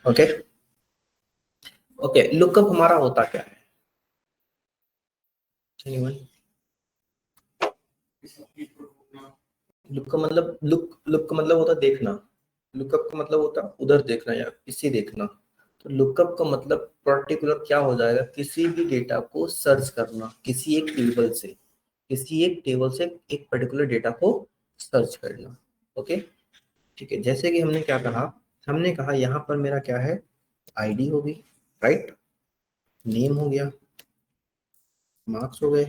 Okay okay, lookup हमारा होता क्या है? लुक का मतलब लुक का मतलब होता देखना। लुकअप का मतलब होता उधर देखना या इसे देखना। तो लुकअप का मतलब पर्टिकुलर क्या हो जाएगा, किसी भी डेटा को सर्च करना, किसी एक टेबल से एक पर्टिकुलर डेटा को सर्च करना। ओके, ठीक है। जैसे कि हमने क्या कहा, हमने कहा यहाँ पर मेरा क्या है, आईडी होगी, राइट, नेम हो गया, मार्क्स हो गए,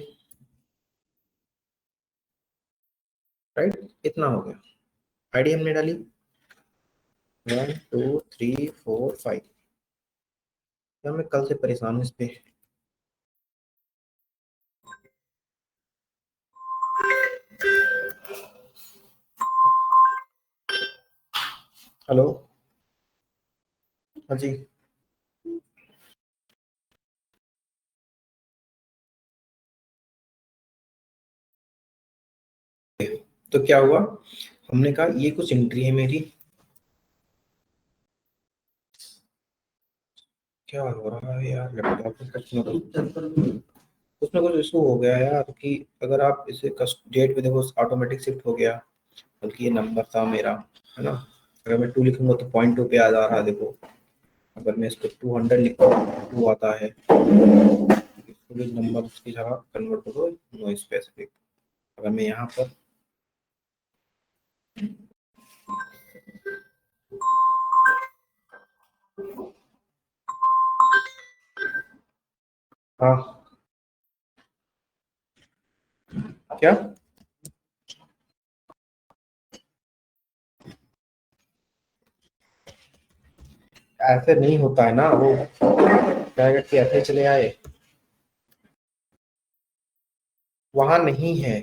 राइट, इतना हो गया। आईडी हमने डाली 1 2 3 4 5। क्या मैं कल से परेशान हूँ इस पे। हेलो, हाँ जी। तो क्या हुआ, हमने कहा ये कुछ एंट्री है मेरी। क्या हो रहा है यार, लैपटॉप में कुछ ना कुछ इशू हो गया यार, कि अगर आप इसे डेट पे देखो ऑटोमेटिक शिफ्ट हो गया, बल्कि ये नंबर था मेरा, है ना। अगर मैं 2 लिखूंगा तो 0.2 पे आ जा रहा है, देखो। अगर मैं इसको 200 लिखता हूँ 2 आता है। इसको भी नंबर की जगह कन्वर्ट करो नो स्पेसिफिक। अगर मैं यहाँ पर हाँ, क्या ऐसे नहीं होता है ना, वो क्या करके ऐसे चले आए, वहां नहीं है।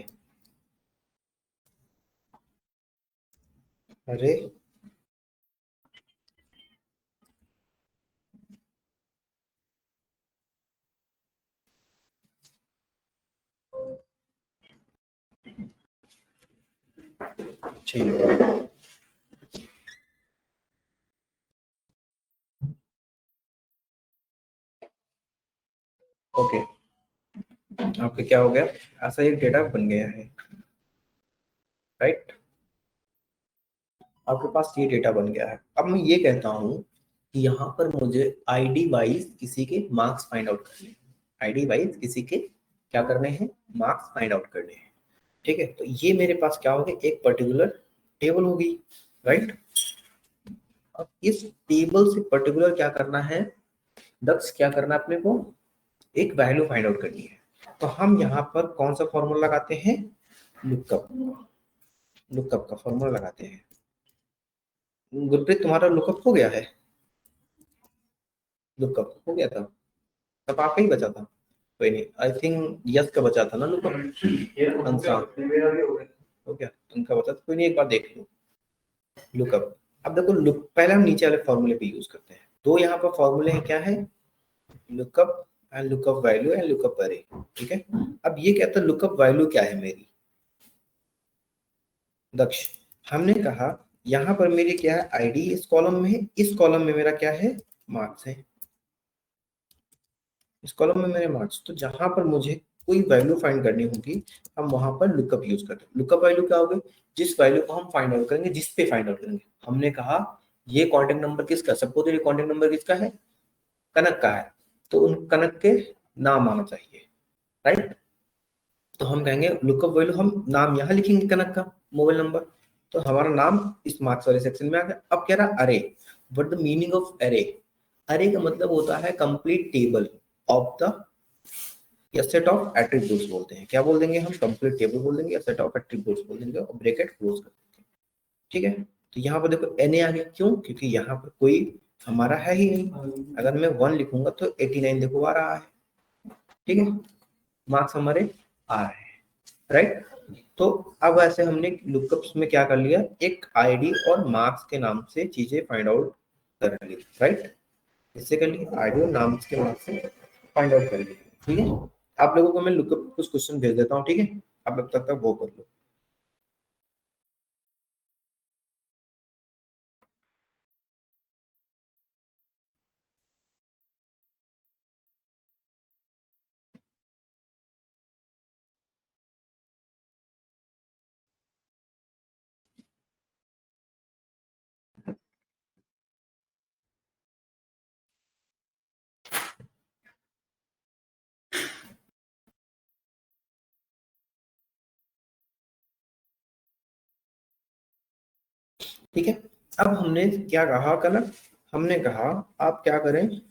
अरे ठीक है, ओके। आपके क्या हो गया, ऐसा एक डेटा बन गया है, राइट। आपके पास ये डेटा बन गया है। अब मैं ये कहता हूँ कि यहाँ पर मुझे आईडी वाइज किसी के मार्क्स फाइंड आउट करने हैं। आईडी वाइज किसी के क्या करने हैं, मार्क्स फाइंड आउट करने हैं। ठीक है, तो ये मेरे पास क्या होगा, एक पर्टिकुलर टेबल होगी, राइट। अब इस टेबल से पर्टिकुलर क्या करना है, दक्ष क्या करना है अपने को, एक वैल्यू फाइंड आउट करनी है। तो हम यहाँ पर कौन सा फॉर्मूला लगाते हैं, लुकअप। लुकअप का फॉर्मूला लगाते हैं। गुरप्रीत, तुम्हारा लुकअप हो गया है? लुकअप हो गया था, तब आपका ही बचा था। कोई नहीं, आई थिंक यस का बचा था ना लुकअप, आंसर हो गया, उनका बचा था। कोई नहीं, एक बार देख लो लुकअप। अब देखो लुक, पहले हम नीचे वाले फॉर्मूले पे यूज करते हैं। दो यहाँ पर फॉर्मूले हैं, क्या है, lookup and lookup value and lookup अरे। ठीक है, अब ये कहता है लुकअप वैल्यू क्या है मेरी, दक्ष। हमने कहा यहाँ पर मेरी क्या है, आईडी इस कॉलम में है, इस कॉलम में मेरा क्या है, मार्क्स है। इस कॉलम में मेरे मार्क्स, तो जहां पर मुझे कोई वैल्यू फाइंड करनी होगी, हम वहां पर लुकअप यूज करते हैं। लुकअप वैल्यू क्या होगी, जिस वैल्यू को हम फाइंड आउट करेंगे, जिस पे फाइंड आउट करेंगे। हमने कहा ये कॉन्टेक्ट नंबर किसका, सपोज ये कॉन्टेक्ट नंबर किसका है, कनक का है, तो उन कनक के नाम आना चाहिए, राइट। तो हम कहेंगे लुकअप वैल्यू, हम नाम यहाँ लिखेंगे कनक का, मोबाइल नंबर। तो हमारा नाम इस मार्क्स वाले सेक्शन में आ गया। अब कह रहा अरे, व्हाट द मीनिंग ऑफ अरे। अरे का मतलब होता है कंप्लीट टेबल ऑफ द, या सेट ऑफ एट्रीब्यूट्स बोलते हैं। क्या बोल देंगे हम, कंप्लीट टेबल बोल देंगे, या सेट ऑफ एट्रीब्यूट्स बोल देंगे, और ब्रैकेट क्लोज कर देंगे। ठीक है, तो यहाँ पर देखो एन आ गया, क्यों, क्योंकि यहाँ पर कोई हमारा है ही नहीं। अगर मैं 1 लिखूंगा तो 89 देखो आ रहा है। ठीक है, मार्क्स हमारे आ रहे हैं, राइट। तो अब ऐसे हमने लुकअप्स में क्या कर लिया, एक आईडी और मार्क्स के नाम से चीजें फाइंड आउट कर ली, राइट। इससे कर ली, आईडी और नाम के नाम से फाइंड आउट कर ली। ठीक है, आप लोगों को मैं लुकअप कुछ क्वेश्चन भेज देता हूँ, ठीक है, आप अब तक वो कर लो। ठीक है, अब हमने क्या कहा कनक, हमने कहा आप क्या करें,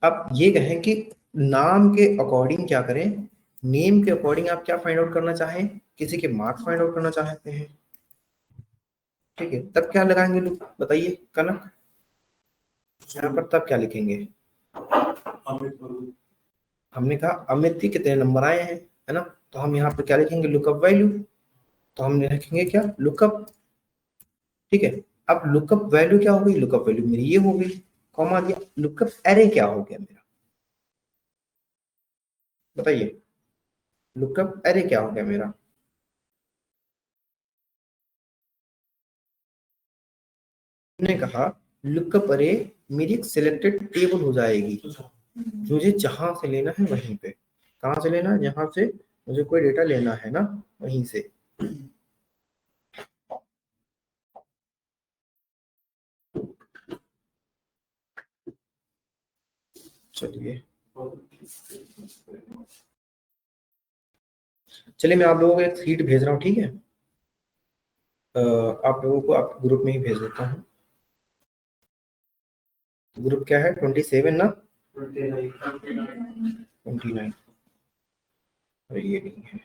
आप ये कहें कि नाम के अकॉर्डिंग क्या करें, नेम के अकॉर्डिंग आप क्या फाइंड आउट करना चाहें, किसी के मार्क्स फाइंड आउट करना चाहते हैं। ठीक है, तब क्या लगाएंगे लोग बताइए कनक, यहाँ पर तब क्या लिखेंगे, हमने कहा अमित के कितने नंबर आए हैं, है ना, तो हम यहाँ पर क्या लिखेंगे, लुकअप वैल्यू, तो हम लिखेंगे क्या, लुकअप। ठीक है, अब लुकअप वैल्यू क्या हो गई, लुकअप वैल्यू मेरी ये हो गई, कॉमा दिया, लुकअप एरे क्या हो गया मेरा, बताइए, लुकअप एरे क्या हो गया मेरा, हमने कहा लुकअप अरे मेरी एक सिलेक्टेड टेबल हो जाएगी, मुझे जहां से लेना है वहीं पे, कहाँ से लेना है, जहां से मुझे कोई डेटा लेना है ना, वहीं से। चलिए, चलिए मैं आप लोगों को एक सीट भेज रहा हूँ, ठीक है, आप लोगों को आप ग्रुप में ही भेज देता हूँ। ग्रुप क्या है, 27 ना, 29, अरे ये नहीं है।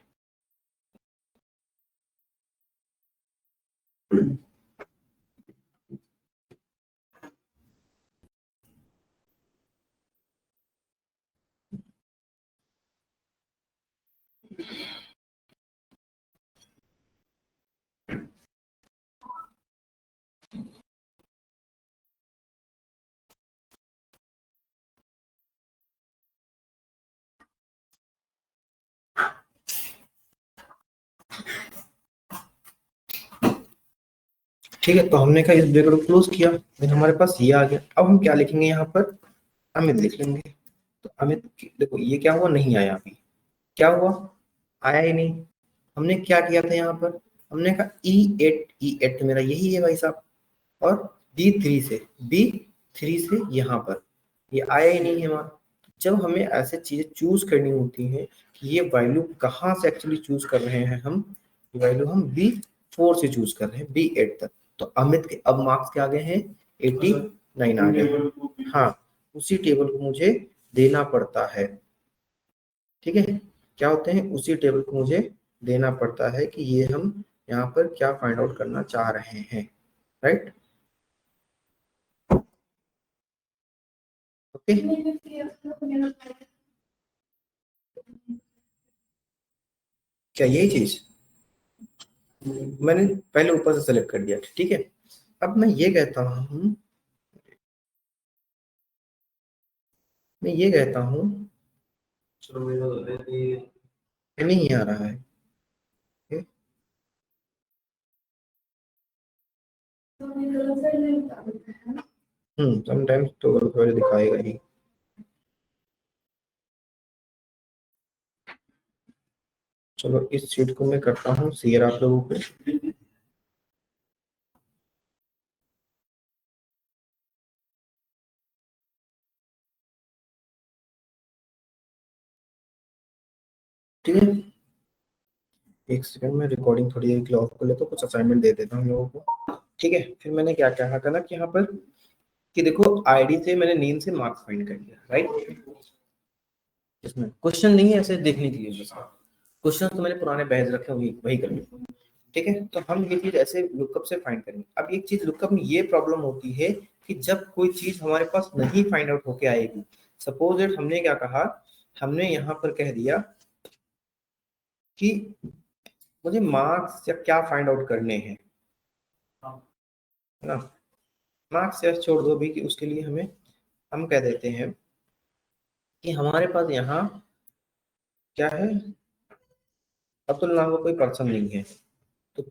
ठीक है, तो हमने कहा इस ब्रैकेट को क्लोज किया, फिर हमारे पास ये आ गया, अब हम क्या लिखेंगे यहाँ पर, अमित लिख लेंगे। तो अमित देखो ये क्या हुआ, नहीं आया अभी, क्या हुआ, आया ही नहीं। हमने क्या किया था यहाँ पर, हमने कहा E8 तो मेरा यही है भाई साहब, और B3 से यहाँ पर ये आया ही नहीं है हमारा। जब हमें ऐसे चीजें चूज करनी होती हैं कि ये वैल्यू कहाँ से एक्चुअली चूज कर रहे हैं हम, ये वैल्यू हम B4 से चूज कर रहे हैं B8 तक, तो अमित के अब मार्क्स क्या आ गए हैं, 89 आ गए। हाँ, उसी टेबल को मुझे देना पड़ता है, ठीक है, क्या होते हैं, उसी टेबल को मुझे देना पड़ता है कि ये हम यहाँ पर क्या फाइंड आउट करना चाह रहे हैं, राइट, ओके। क्या यही चीज, मैंने पहले ऊपर से सेलेक्ट कर दिया, ठीक है, अब मैं ये कहता हूँ, मैं ये कहता हूँ, ये नहीं आ रहा है, समटाइम्स तो गलत वाले दिखाएगा ही। चलो इस शीट को मैं करता हूँ शेयर आप लोगों को, ठीक है, एक सेकंड में रिकॉर्डिंग थोड़ी देर के लिए ऑफ कर लेता हूँ, कुछ असाइनमेंट दे देता हूँ लोगों को। ठीक है, फिर मैंने क्या कहा था ना कि यहाँ पर कि देखो आईडी से मैंने नेम से मार्क्स फाइंड कर लिया, राइट, इसमें क्वेश्चन नहीं है ऐसे देखने के लिए, बस क्वेश्चन तो मैंने पुराने बैच रखे वही वही कर लिए। ठीक है, तो हम ये चीज ऐसे लुकअप से फाइंड करेंगे। अब एक चीज लुकअप में ये प्रॉब्लम होती है कि जब कोई चीज हमारे पास नहीं फाइंड आउट होके आएगी, सपोज इट हमने क्या कहा, हमने यहाँ पर कह दिया कि मुझे मार्क्स या क्या फाइंड आउट करने हैं, है ना, मार्क्स या छोड़ दो भी कि उसके लिए हमें हम कह देते हैं कि हमारे पास यहाँ क्या है, अब्दुल नाम का कोई पर्सन नहीं है, तो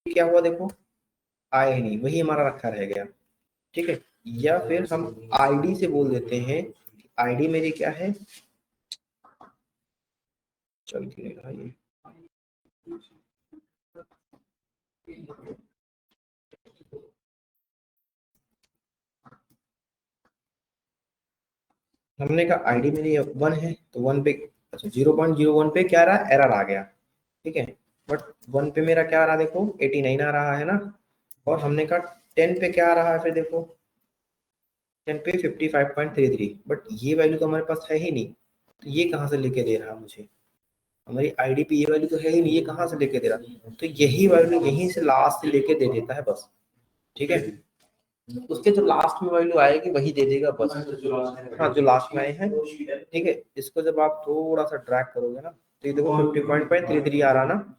क्या हुआ देखो, आया ही नहीं, वही हमारा रखा रह गया। ठीक है, या फिर हम आईडी से बोल देते हैं, आईडी मेरी क्या है, चल के ये हमने कहा आईडी मेरी 1 है तो 1 पे, अच्छा 0.01 पे क्या रहा, एरर आ गया, ठीक है। बट 1 पे मेरा क्या आ रहा, देखो 89 आ रहा है ना। और हमने कहा 10 पे क्या आ रहा है, फिर देखो 10 पे 55.33, बट ये वैल्यू तो हमारे पास है ही नहीं, तो ये कहाँ से लेके दे रहा है मुझे, हमारी आईडी पे ये वैल्यू तो है ही नहीं, ये कहाँ से लेके दे रहा, तो यही वैल्यू यहीं से लास्ट से लेके दे देता है बस, ठीक है। उसके जो लास्ट में वैल्यू आएगी वही दे देगा बस। हाँ, जो लास्ट में आए हैं, ठीक है। इसको जब आप थोड़ा सा ड्रैग करोगे ना, तो ये देखो 50.33 आ रहा ना,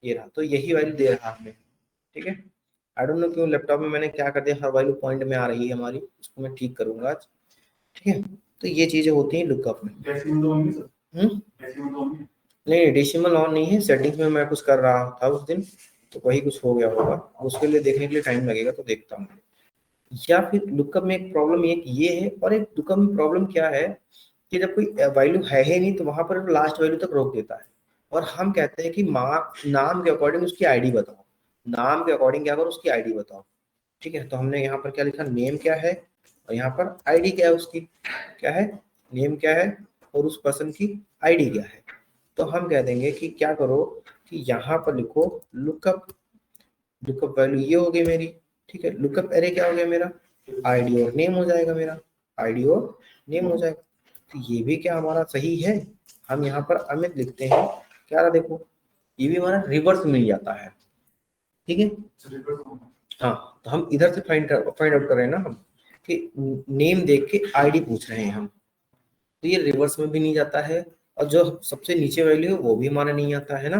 ये रहा, तो यही वैल्यू दे रहा हमें, ठीक है। आई डोंट नो क्यों लैपटॉप में मैंने क्या कर दिया, हर वैल्यू पॉइंट में आ रही है हमारी, उसको मैं ठीक करूंगा आज, ठीक है। तो ये चीजें होती हैं लुकअप में। नहीं, डेसिमल ऑन नहीं है, सेटिंग्स में मैं कुछ कर रहा था उस दिन, तो वही कुछ हो गया होगा, उसके लिए देखने के लिए टाइम लगेगा, तो देखता हूँ। या फिर लुकअप में एक प्रॉब्लम ये है, और एक लुकअप में प्रॉब्लम क्या है कि जब कोई वैल्यू है ही नहीं तो वहां पर लास्ट वैल्यू तक रोक देता है, और हम कहते हैं कि नाम के अकॉर्डिंग उसकी आईडी बताओ, नाम के अकॉर्डिंग क्या करो, उसकी आईडी बताओ, ठीक है। तो हमने यहाँ पर क्या लिखा, नेम क्या है, और यहाँ पर आईडी क्या है उसकी, क्या है, नेम क्या है, और उस पर्सन की आईडी क्या है। तो हम कह देंगे कि क्या करो, कि यहाँ पर लिखो लुकअप, लुकअप वैल्यू ये हो गई मेरी, ठीक है। लुकअप एरे क्या हो गया मेरा, आईडी और नेम हो जाएगा मेरा, आईडी और नेम हो जाएगा। तो ये भी क्या हमारा सही है, हम यहाँ पर अमित लिखते हैं, क्या रहा देखो, ये भी हमारा रिवर्स मिल जाता है, ठीक है। हाँ, तो हम इधर से फाइंड आउट कर रहे हैं ना हम, कि नेम देख के आईडी पूछ रहे हैं हम, तो ये रिवर्स में भी नहीं जाता है, और जो सबसे नीचे वैल्यू है वो भी हमारा नहीं आता है ना।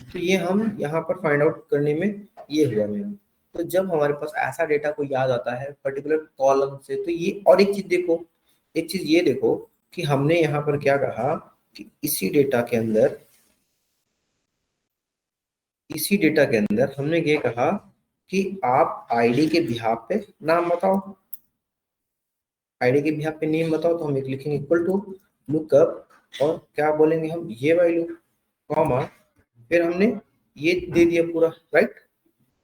तो ये हम यहाँ पर फाइंड आउट करने में ये हुआ मेरा। तो जब हमारे पास ऐसा डेटा कोई याद आता है पर्टिकुलर कॉलम से, तो ये, और एक चीज देखो, एक चीज ये देखो कि हमने यहाँ पर क्या कहा, कि इसी डेटा के अंदर, इसी डेटा के अंदर हमने ये कहा कि आप आईडी के बिहाफ पे नाम बताओ, आईडी के बिहाफ पे नेम बताओ, तो हम एक लिखेंगे इक्वल टू लुकअप, और क्या बोलेंगे हम, ये वैल्यू, कॉमा, फिर हमने ये दे दिया पूरा, राइट,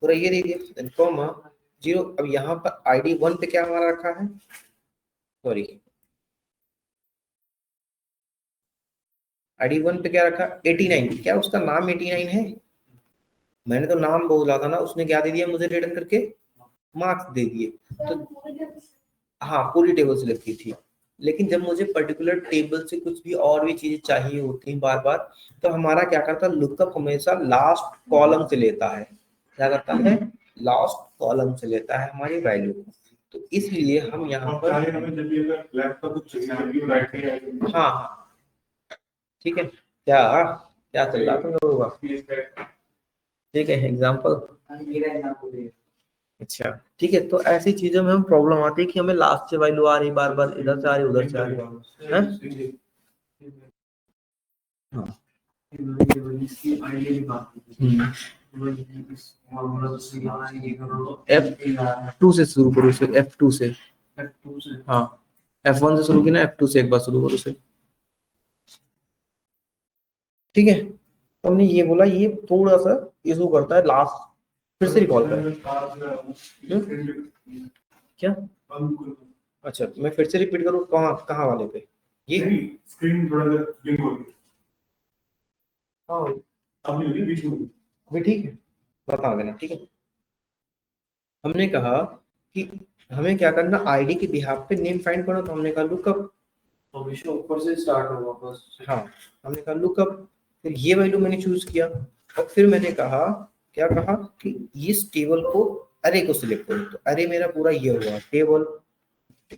पूरा ये दे दिया, देन कॉमा 0। अब यहाँ पर आईडी 1 पे क्या हमारा रखा है, सॉरी, आईडी 1 पे क्या रखा, 89, क्या उसका नाम 89 है, मैंने तो नाम बोला था ना, उसने क्या दे दिया मुझे रिटर्न करके, मार्क्स दे दिए। तो हाँ, पूरी टेबल से लिखी थी, लेकिन जब मुझे पर्टिकुलर टेबल से कुछ भी और भी चीजें चाहिए होती हैं बार बार, तो हमारा क्या करता है, लुकअप हमेशा लास्ट कॉलम से लेता है, क्या करता है, लास्ट कॉलम से लेता है हमारी वैल्यू को। तो इसलिए हम यहाँ पर, हाँ हाँ, ठीक है, क्या क्या चल रहा था तुम लोगों का, ठीक है, एग्जाम्पल, अच्छा, ठीक है। तो ऐसी चीजों में हम प्रॉब्लम आती है कि हमें लास्ट से वैल्यू आ रही, बार बार इधर से आ रही, उधर से आ रही है, हाँ। F2 से शुरू करो इसे, F2 से, हाँ, F1 से शुरू की ना, F2 से एक बार शुरू करो इसे, ठीक है। तो हमने ये बोला, ये थोड़ा सा इशू करता है लास्ट, फिर से रिकॉल करें, क्या, अच्छा मैं फिर से रिपीट करूँ, कहाँ कहाँ वाले पे, ये स्क्रीन थोड़ा सा ब्लिंक हो गई, हाँ अभी ठीक है, बता देना, ठीक है। हमने कहा कि हमें क्या करना, आईडी के बिहाफ पे नेम फाइंड करो, तो हमने कहा लुकअप, हमेशा ऊपर से स्टार्ट होगा बस, हाँ, हमने कहा लुकअप, फिर ये वैल्यू मैंने चूज किया, और फिर मैंने कहा, क्या कहा, कि इस टेबल को, अरे को सिलेक्ट करो, तो अरे मेरा पूरा ये हुआ टेबल,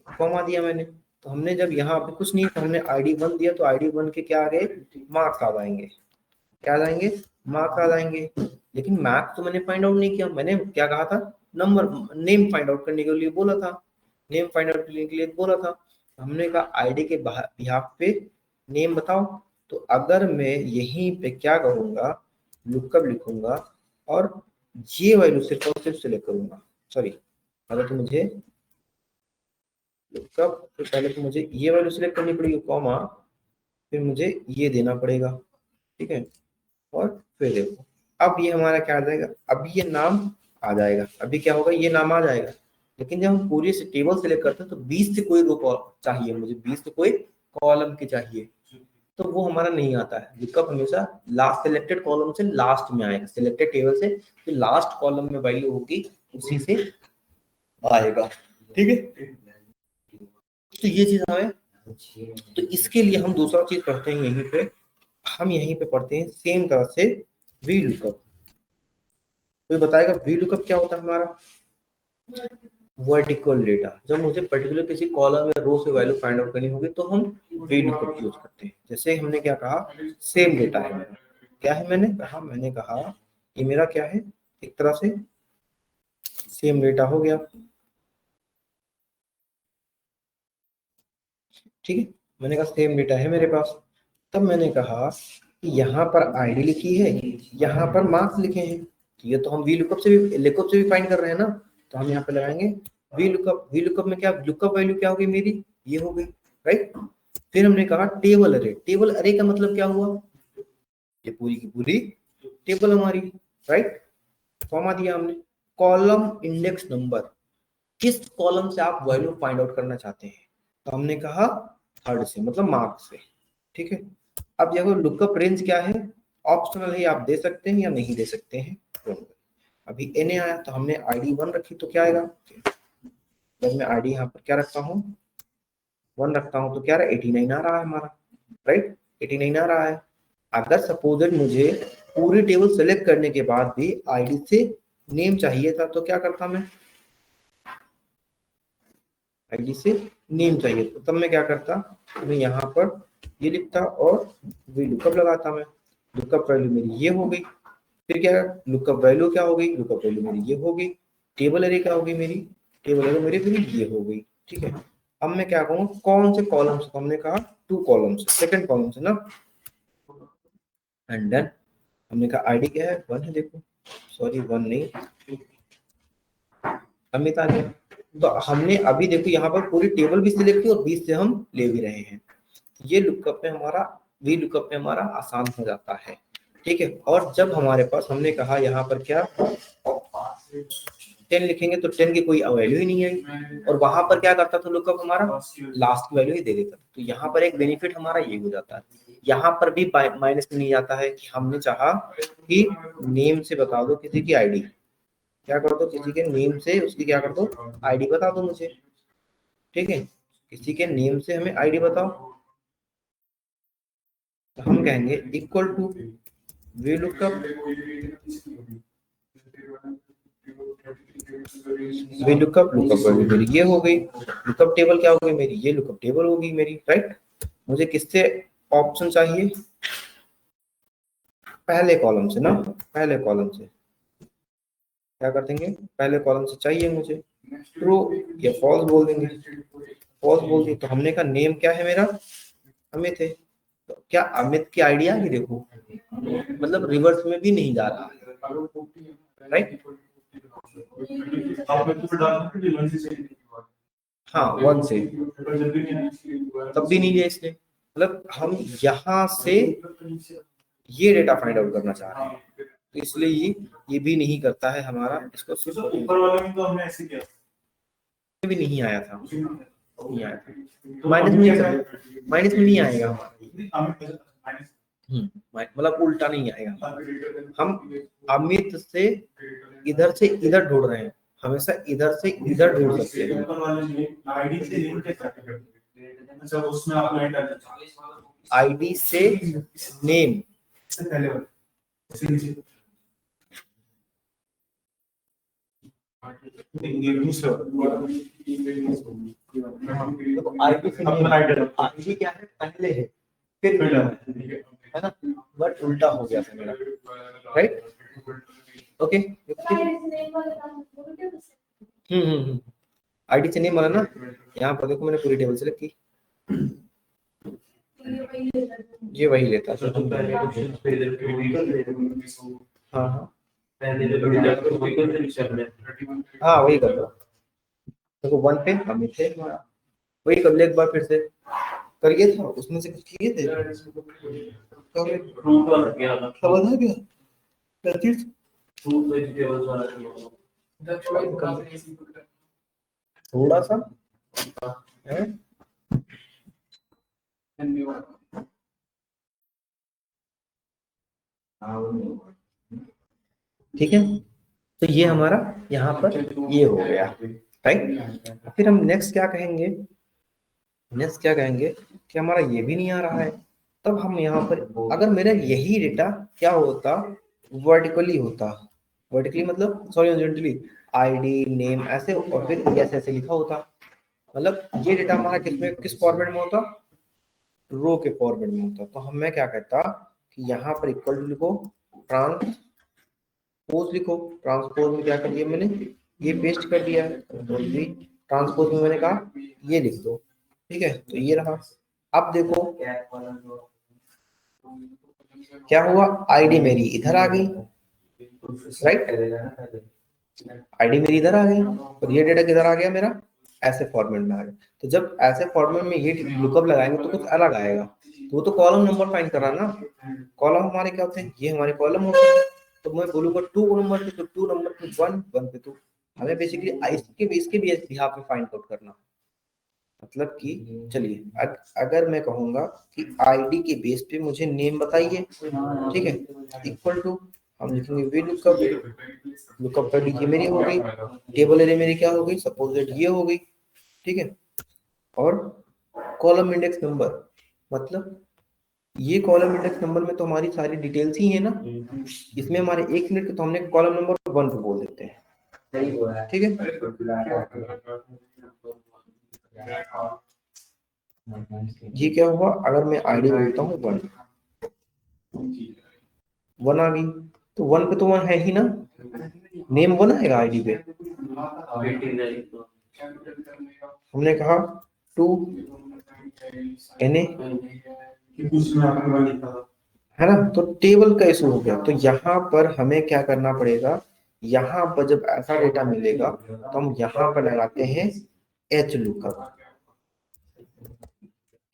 कॉमा दिया मैंने। तो हमने जब यहाँ पे कुछ नहीं, तो हमने आईडी 1 दिया, तो आईडी 1 के क्या आ गए, मार्क्स आ जाएंगे, क्या आ जाएंगे, मार्क्स आ जाएंगे। लेकिन मार्क्स तो मैंने फाइंड आउट नहीं किया, मैंने क्या कहा था, नंबर, नेम फाइंड आउट करने के लिए बोला था, नेम फाइंड आउट करने के लिए बोला था। हमने कहा आईडी के बिहाफ पे नेम बताओ, तो अगर मैं यहीं पे क्या करूंगा, लुकअप लिखूंगा, और ये वैल्यू सिर्फ और सिर्फ सिलेक्ट करूंगा, सॉरी, अगर तो मुझे लुकअप, तो पहले तो मुझे ये वैल्यू सिलेक्ट करनी पड़ेगी, कॉमा, फिर मुझे ये देना पड़ेगा, ठीक है। और फिर देखो, अब ये हमारा क्या आ जाएगा, अब ये नाम आ जाएगा, अभी क्या होगा, ये नाम आ जाएगा, लेकिन जब हम पूरी टेबल सेलेक्ट करते हैं तो 20 से कोई रो चाहिए मुझे, 20 से कोई कॉलम की चाहिए, तो वो हमारा नहीं आता है। लुकअप हमेशा लास्ट सिलेक्टेड कॉलम से लास्ट में आएगा, सिलेक्टेड टेबल से जो लास्ट कॉलम में वैल्यू होगी उसी से आएगा। ठीक है, तो ये चीज हमें, तो इसके लिए हम दूसरा चीज करते हैं यहीं पे, हम यहीं पे पढ़ते हैं सेम तरह से वी लुकअप। कोई बताएगा वी लुकअप क्या होता है हमारा? वर्टिकल डेटा, जब मुझे पर्टिकुलर किसी कॉलम या रो से वैल्यू फाइंड आउट करनी होगी तो हम वी लुकअप यूज करते हैं। जैसे हमने क्या कहा, सेम डेटा है मेरा, क्या है मैंने कहा ये मेरा क्या है, एक तरह से सेम डेटा हो गया। ठीक है, मैंने कहा सेम डेटा है मेरे पास, तब मैंने कहा कि यहाँ पर आईडी लिखी है, यहाँ पर मार्क्स लिखे हैं, तो ये तो हम वी लुकअप से भी फाइंड कर रहे हैं ना, तो हम यहाँ पे लगाएंगे वी लुकअप में क्या लुकअप वैल्यू क्या होगी मेरी, ये हो गई, राइट। फिर हमने कहा टेबल अरे का मतलब क्या हुआ, ये पूरी की पूरी टेबल हमारी, राइट। फॉर्मा दिया हमने, कॉलम इंडेक्स नंबर, किस कॉलम से आप वैल्यू फाइंड आउट करना चाहते हैं, तो हमने कहा थर्ड से, मतलब मार्क्स से। ठीक है, अब देखो लुकअप रेंज क्या है, ऑप्शनल है, आप दे सकते हैं या नहीं दे सकते हैं। अभी एन आया तो हमने आईडी 1 रखी, तो क्या आएगा, जब मैं आईडी यहाँ पर क्या रखता हूँ 1 रखता हूँ तो क्या रहा, 89 आ रहा है हमारा, राइट, 89 आ रहा है। अगर सपोज मुझे पूरी टेबल सेलेक्ट करने के बाद भी आईडी से नेम चाहिए था तो क्या करता मैं, आईडी से नेम चाहिए तो तब मैं क्या करता, मैं यहाँ पर ये लिखता और वी लुकअप लगाता मैं, लुकअप वैल्यू मेरी ये हो गई। फिर क्या, लुकअप वैल्यू क्या हो गई, लुकअप वैल्यू मेरी ये हो गई। टेबल एरे क्या हो गई मेरी, टेबल एरे मेरी फिर ये हो गई। ठीक है, अब मैं क्या कहूँ कौन से कॉलम से, हमने कहा 2 कॉलम से, सेकंड कॉलम से ना, एंड देन हमने कहा आईडी क्या है 1 है, देखो सॉरी 1 नहीं, अमित आ गया। तो हमने अभी देखो यहाँ पर पूरी टेबल भी सिलेक्ट की और 20 से हम ले भी रहे हैं, ये लुकअप में हमारा, वी लुकअप में हमारा आसान हो जाता है। ठीक है, और जब हमारे पास हमने कहा यहाँ पर क्या 10 लिखेंगे तो 10 की कोई वैल्यू ही नहीं आई, और वहां पर क्या करता था लुकअप हमारा लास्ट की वैल्यू ही दे देता, तो यहाँ पर एक बेनिफिट हमारा ये हो जाता है, यहाँ पर भी माइनस में नहीं जाता है कि हमने चाहा कि नेम से बता दो किसी की आईडी, क्या कर दो किसी के नेम से उसकी क्या कर दो आईडी बता दो मुझे। ठीक है, किसी के नेम से हमें आईडी बताओ, तो हम कहेंगे equal to V lookup, V lookup value मेरी ये हो गई, लुकअप टेबल क्या हो गई मेरी, ये लुकअप टेबल होगी मेरी, राइट। मुझे किससे ऑप्शन चाहिए, पहले कॉलम से ना, पहले कॉलम से क्या कर देंगे, पहले कॉलम से चाहिए मुझे, ट्रू या फॉल्स बोल देंगे, फॉल्स बोल दिए तो हमने कहा नेम क्या है मेरा, अमित है, तो क्या अमित की आइडिया ही देखो, मतलब रिवर्स में भी नहीं जा रहा है, राइट। हाँ 1 से तब भी नहीं लिया इसने, मतलब हम यहाँ से ये डेटा फाइंड आउट करना चाह रहे हैं, तो इसलिए ये भी नहीं करता है हमारा, इसको सिर्फ ऊपर वाला में तो हमने ऐसे किया भी नहीं आया था, नहीं आया था, माइनस में नहीं आएगा मतलब उल्टा नहीं आएगा, हम अमित से इधर ढूंढ रहे हैं, हमेशा इधर से इधर ढूंढ सकते हैं, आईडी से नेम, आईडी क्या है पहले है फिर है ना, बट उल्टा हो गया था मेरा, राइट। ओके, आईडी से नेम वाला ना, यहाँ पर देखो मैंने पूरी टेबल सेलेक्ट की, ये वही लेता है, हाँ हाँ हाँ वही कर दो, देखो 1 पे हम थे, वही कर ले एक बार फिर से, करिए था उसमें से कुछ किए थे, समझ आ गया क्या चीज, थोड़ा सा है। ठीक है, तो ये हमारा यहाँ पर ये हो गया, राइट। फिर हम नेक्स्ट क्या कहेंगे, नेक्स्ट क्या कहेंगे कि हमारा ये भी नहीं आ रहा है, तब हम यहाँ पर अगर मेरा यही डेटा क्या होता, वर्टिकली होता, वर्टिकली मतलब सॉरी हॉरिजॉन्टली, आईडी नेम ऐसे और फिर यस ऐसे लिखा होता, मतलब ये डेटा हमारा किसमें किस फॉर्मेट में होता, रो के फॉर्मेट में होता। तो हम मैं क्या कहता कि यहाँ पर इक्वल टू लिखो, ट्रांसपोज लिखो, ट्रांसपोज में क्या कर दिया मैंने, ये पेस्ट कर दिया है, ट्रांसपोज में मैंने कहा ये लिख दो, ठीक है, तो ये रहा। अब देखो क्या हुआ, आईडी मेरी इधर आ गई, राइट, आईडी मेरी इधर आ गई और ये डेटा किधर आ गया मेरा, ऐसे फॉर्मेट में आ गया। तो जब ऐसे फॉर्मेट में ये लुकअप लगाएंगे तो कुछ अलग आएगा, तो वो तो कॉलम नंबर फाइंड करा ना, कॉलम हमारे क्या होते हैं, ये हमारे कॉलम होते हैं। तो मैं बोलूंगा 2 नंबर पे तो 2 नंबर पे 1 1 पे 2, हमें बेसिकली इसके भी बिहाफ पे फाइंड आउट करना, मतलब कि चलिए अगर मैं कहूंगा कि आईडी के बेस पे मुझे नेम बताइए, ठीक है, इक्वल टू हम लिखेंगे वी लुकअप, लुकअप कर लीजिए मेरी हो गई, टेबल एरे मेरी क्या हो गई, सपोज दैट ये हो गई, ठीक है, और कॉलम इंडेक्स नंबर, मतलब ये कॉलम इंडेक्स नंबर में तो हमारी सारी डिटेल्स ही है ना, इसमें हमारे 1 मिनट के तो हमने कॉलम नंबर 1 पे बोल देते हैं, ठीक है। ये क्या हुआ, अगर मैं आईडी बोलता हूँ 1 1 आ गई, तो 1 पे तो 1 है ही ना, नेम 1 आएगा आईडी पे, हमने कहा 2 एन है ना, तो टेबल का इशू हो गया। तो यहाँ पर हमें क्या करना पड़ेगा, यहाँ पर जब ऐसा डेटा मिलेगा तो हम यहाँ पर लगाते हैं एच लुकअप,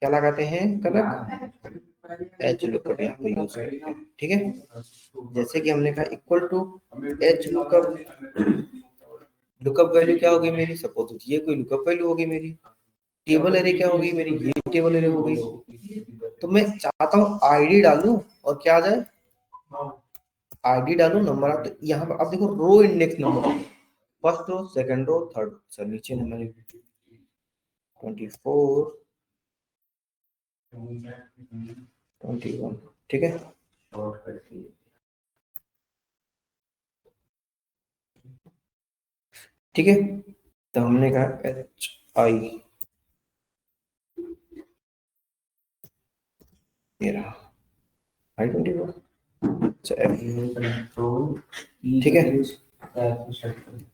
क्या लगाते हैं कनक, एच लुकअप यहाँ पर यूज करते हैं, ठीक है। जैसे कि हमने कहा equal to H lookup, lookup value क्या होगी मेरी, सपोज ये कोई लुकअप वैल्यू होगी मेरी, टेबल एरे क्या होगी मेरी, ये टेबल एरे हो गई। तो मैं चाहता हूँ आईडी डालूं और क्या आ जाए, आईडी डालूं नंबर, तो यहाँ पर अब देखो row index number, first row second row third, sir नीचे नंबर 24 21, ठीक है, ठीक है। तो हमने कहा एच आई, ये रहा आई 24, ठीक है,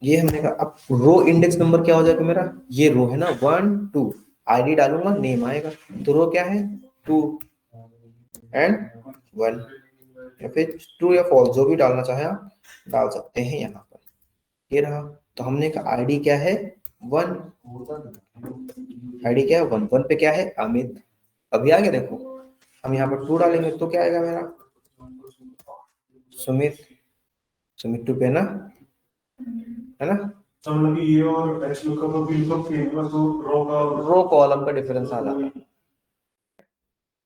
ये हमने कहा। अब रो इंडेक्स नंबर क्या हो जाएगा मेरा, ये रो है ना 1 2, आईडी डालूंगा नेम आएगा, तो रो क्या है 2 एंड 1, या फिर ट्रू या फॉल्स जो भी डालना चाहे आप डाल सकते हैं यहाँ पर, ये रहा। तो हमने कहा आईडी क्या है 1, आईडी क्या है 1 1 पे क्या है अमित, अभी आ गया देखो, हम यहाँ पर 2 डालेंगे तो क्या आएगा मेरा सुमित, सुमित 2 पे ना, है ना, तो मतलब ये और एच लुकअप और वी लुकअप के तो रो कॉलम का डिफरेंस आ जाता है,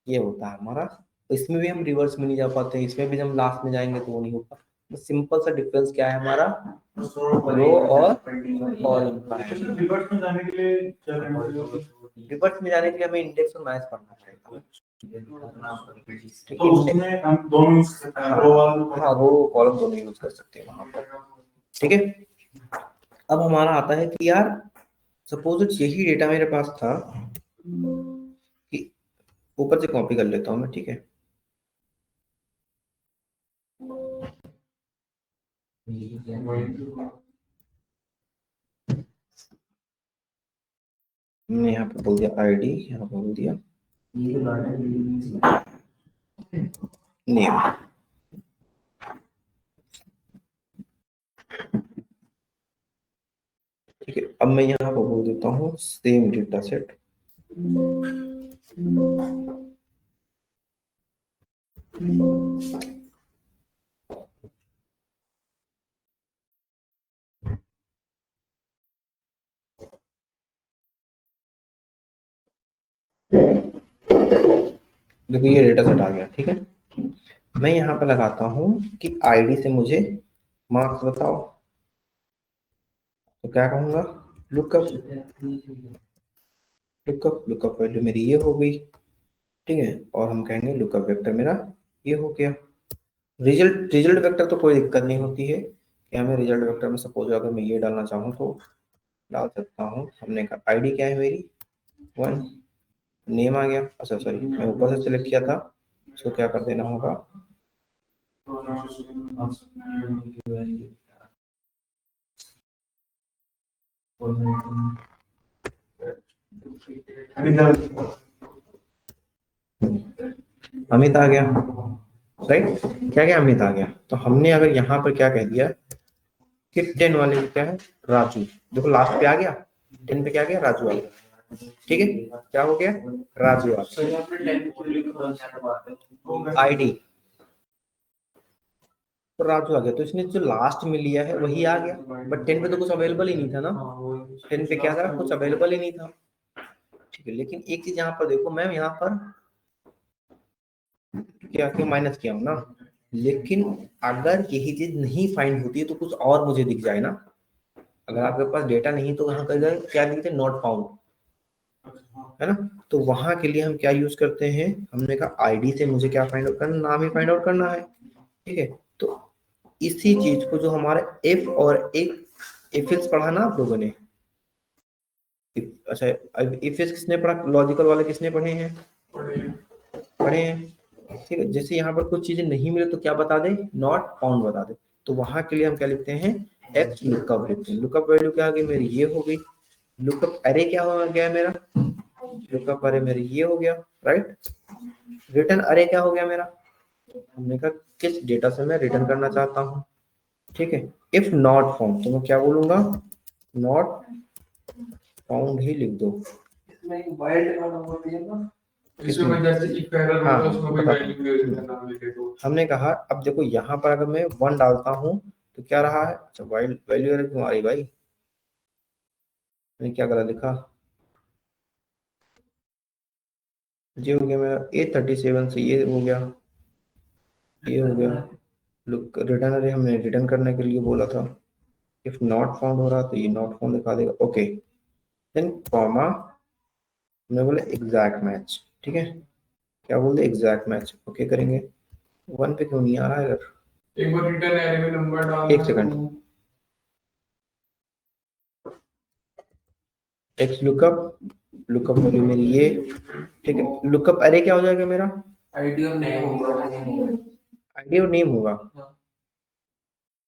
ये होता है हमारा। तो इसमें भी हम रिवर्स में नहीं जा पाते, इसमें भी हम लास्ट में जाएंगे तो वो नहीं होगा। तो सिंपल सा डिफरेंस क्या है हमारा, रो और कॉलम का है। रिवर्स में जाने के लिए क्या करना पड़ेगा, रिवर्स में जाने के लिए हमें इंडेक्स और मैच पढ़ना पड़ेगा, तो उसमें हम दोनों यूज कर सकते हैं, हाँ रो कॉलम दोनों यूज कर सकते हैं वहां पर, ठीक है। अब हमारा आता है कि यार सपोज यही डेटा मेरे पास था, कि ऊपर से कॉपी कर लेता हूँ मैं, ठीक है, मैंने यहाँ पे बोल दिया आईडी, यहाँ पे बोल दिया नेम, ठीक है। अब मैं यहाँ पे बोल देता हूँ सेम डेटा सेट, देखो ये डेटा सेट आ गया, ठीक है। मैं यहाँ पर लगाता हूँ कि आईडी से मुझे मार्क्स बताओ, तो क्या कहूँगा, लुकअप। लुकअप वैल्यू मेरी ये हो गई, ठीक है। और हम कहेंगे लुकअप वेक्टर मेरा ये हो गया। रिजल्ट रिजल्ट वेक्टर तो कोई दिक्कत नहीं होती है कि हमें रिजल्ट वेक्टर में सपोज अगर मैं ये डालना चाहूँ तो डाल सकता हूँ। हमने कहा आईडी क्या है मेरी 1, नेम आ गया, अच्छा सॉरी मैं ऊपर से सिलेक्ट किया था, इसको क्या कर देना होगा, अमित आ गया, राइट। क्या क्या अमित आ गया, तो हमने अगर यहाँ पर क्या कह दिया कि 10 वाले में क्या है, राजू। देखो लास्ट पे आ गया, 10 पे क्या गया, राजू आ गया, ठीक है। क्या हो गया, राजू आ गया। आईडी तो राजू आ गया, तो इसने जो लास्ट में लिया है वही आ गया, बट 10 पे तो कुछ अवेलेबल ही नहीं था ना, 10 पे क्या था, कुछ अवेलेबल ही नहीं था, ठीक है। लेकिन एक चीज यहाँ पर देखो, मैं यहाँ पर क्या क्यों माइनस किया हूँ ना, लेकिन अगर यही चीज नहीं फाइंड होती है तो कुछ और मुझे दिख जाए ना। अगर आपके पास डेटा नहीं तो वहां कर क्या दिखते, नॉट फाउंड, है ना। तो वहां के लिए हम क्या यूज करते हैं, हमने कहा आईडी से मुझे क्या फाइंड आउट करना, नाम ही फाइंड आउट करना है, ठीक है। तो इसी चीज को जो हमारे एफ और एक इफिल्स पढ़ा ना आप लोगों ने, अच्छा इफिल्स किसने पढ़ा, लॉजिकल वाले किसने पढ़े हैं, पढ़े हैं, ठीक है। जैसे यहाँ पर कुछ चीजें नहीं मिले तो क्या बता दे, नॉट फाउंड बता दे, तो वहां के लिए हम क्या लिखते हैं, एक्स लुकअप लिखते हैं। लुकअप वैल्यू क्या आ गई मेरी, ये हो गई। लुकअप अरे क्या हो गया मेरा, लुकअप अरे मेरी ये हो गया, राइट। रिटर्न अरे क्या हो गया मेरा, हमने कहा किस डेटा से मैं रिटर्न करना चाहता हूँ, ठीक है। इफ नॉट फाउंड तो मैं क्या बोलूंगा, नॉट फाउंड ही लिख दो। इसमें वाइल्ड कार्ड नंबर दिया ना, इसमें जैसे इफ एरर होता है उसमें कोई वैल्यू दे देते हैं, नाम लिखे तो हमने कहा अब देखो यहाँ पर अगर मैं 1 डालता हूँ तो क्या रहा है, अच्छा वाइल्ड वैल्यू एरर क्यों आ रही भाई, मैंने क्या गलत लिखा, ये हो गया मेरा A37 से ये हो गया, ये हो गया। लुक रिटर्न अरे हमने रिटर्न करने के लिए बोला था, इफ नॉट फाउंड हो रहा तो ये नॉट फाउंड दिखा देगा, ओके। देन कॉमा हमने बोला एग्जैक्ट मैच, ठीक है। क्या बोलते एग्जैक्ट मैच, ओके करेंगे। 1 पे क्यों नहीं आ रहा है अगर, एक बार रिटर्न एरे में नंबर डाल, एक second, x lookup, lookup value मेरी ये, ठीक है। लुकअप अरे क्या हो जाएगा मेरा, आईडी और नेम होगा, आईडी और नेम होगा।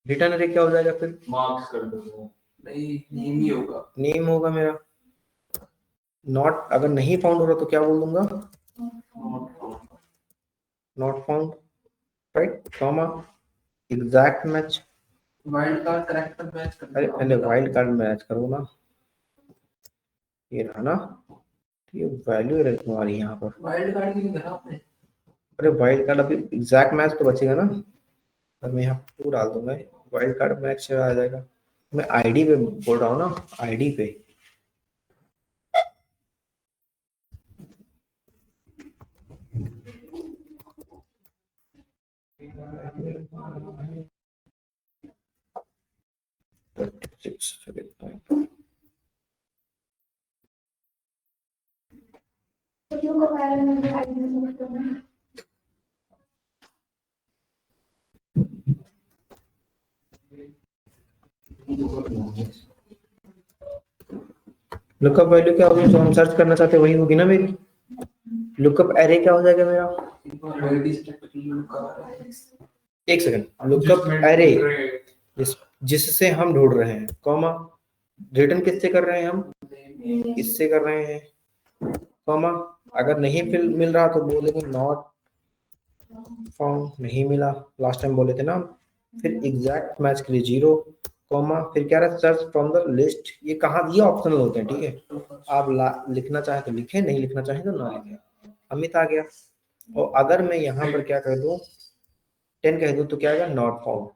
रिटर्न अरे क्या हो जाएगा फिर, मार्क्स कर दो, नहीं नेम ही होगा, नेम होगा मेरा। नॉट अगर नहीं फाउंड हो रहा तो क्या बोल दूंगा, not found, right, comma exact match, wild card character match कर, अरे पहले वाइल्ड कार्ड मैच करो ना, ये रहा ना, ये वैल्यू रखने वाली यहाँ पर, वाइल्ड कार्ड की करा आपने, अरे वाइल्ड कार्ड अभी एग्जैक्ट मैच तो बचेगा ना, अब मैं यहाँ टू डाल दूंगा, वाइल्ड कार्ड मैच आ जाएगा। मैं आईडी पे बोल रहा हूँ ना, आईडी पे, लुकअप वैल्यू क्या होगी जो हम सर्च करना चाहते हैं वही होगी ना मेरी। लुकअप एरे क्या हो जाएगा मेरा, एक सेकंड, लुकअप एरे जिससे हम ढूंढ रहे हैं, कॉमा रिटर्न किससे कर रहे हैं हम, इससे कर रहे हैं, कॉमा अगर नहीं मिल रहा तो बोलेंगे नॉट फाउंड, नहीं मिला, लास्ट टाइम बोले थे ना। फिर एग्जैक्ट मैच के लिए 0, कॉमा फिर क्या रहा, सर्च फ्रॉम द लिस्ट, ये कहाँ, ये ऑप्शनल होते हैं, ठीक है। आप लिखना चाहे तो लिखें, नहीं लिखना चाहे तो ना लिखें। अमित आ गया, और अगर मैं यहाँ पर क्या कह दूं 10 कह दूं तो क्या आएगा, नॉट फाउंड,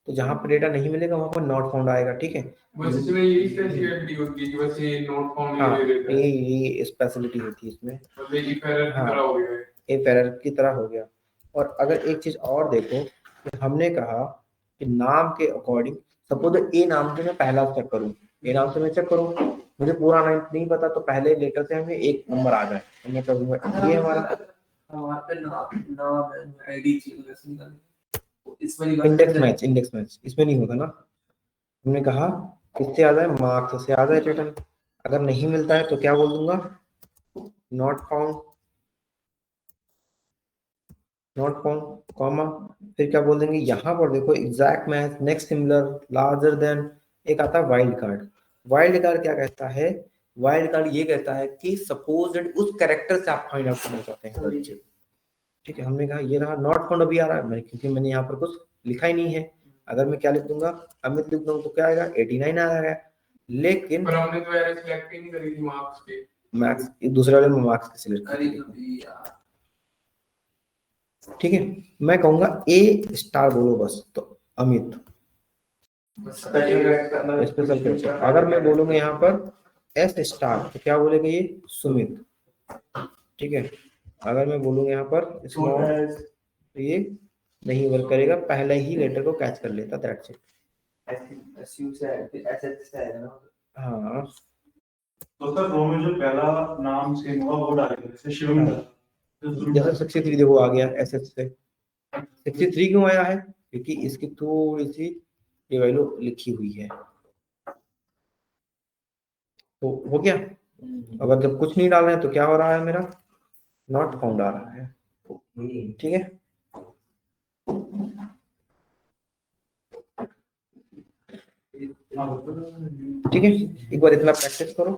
तो जहां पर डेटा नहीं मिलेगा वहां पर नॉट फाउंड आएगा, ठीक है। बस इसमें यही स्पेशलिटी होती है कि बस ये नॉट फाउंड हाँ, ये रहता है, ये स्पेशलिटी होती है इसमें। मतलब एक एरर की हाँ, तरह हो गया है। एक एरर की तरह हो गया। और अगर एक चीज और देखो कि हमने कहा कि नाम के अकॉर्डिंग, सपोज ए नाम से मैं पहला चेक करूं, ए नाम से मैं चेक करूं, मुझे पूरा नाम नहीं पता, तो पहले लेटर से हमें एक नंबर आ जाए, तो मैं करूंगा ये हमारा इंडेक्स मैच इसमें नहीं होगा ना। हमने कहा किससे आ जाए, मार्क्स से आ जाए रिटर्न। अगर नहीं मिलता है तो क्या बोल दूंगा, not found, not found comma, फिर क्या बोल देंगे, यहाँ पर देखो exact match, next similar, larger than, एक आता है वाइल्ड कार्ड। वाइल्ड कार्ड क्या कहता है, वाइल्ड कार्ड ये कहता है कि सपोज उस कैरेक्टर से आप फाइंड आउट करना चाहते हैं, ठीक है। हमने कहा ये रहा नॉट फाउंड अभी आ रहा है, क्योंकि मैंने यहाँ पर कुछ लिखा ही नहीं है। अगर मैं क्या लिख दूंगा, अमित लिख दूंगा तो क्या आएगा, 89 आएगा। लेकिन पर हमने तो यार सिलेक्ट ही नहीं करी थी मार्क्स के, मैक्स दूसरे वाले में मार्क्स के सिलेक्ट करी, ठीक है। मैं कहूंगा ए स्टार बोलो बस, तो अमित स्पेशल। अगर मैं बोलूंगा यहाँ पर एस स्टार तो क्या बोलेगा ये, सुमित, ठीक है। अगर मैं बोलूंगा यहाँ पर स्मॉल तो ये नहीं वर्क करेगा, पहले ही लेटर को कैच कर लेता, दैट्स इट। हाँ, तो सर रो में जो पहला नाम सेम होगा वो डालेंगे, जैसे शिवम जैसे 63 देखो आ गया, एस एस से 63 क्यों आया है, क्योंकि इसकी थोड़ी सी ये वैल्यू लिखी हुई है, तो हो गया। अगर जब कुछ नहीं डाल रहे हैं तो क्या हो रहा है, मेरा नॉट फाउंड आ रहा है, ठीक है। ठीक है, एक बार इतना प्रैक्टिस करो।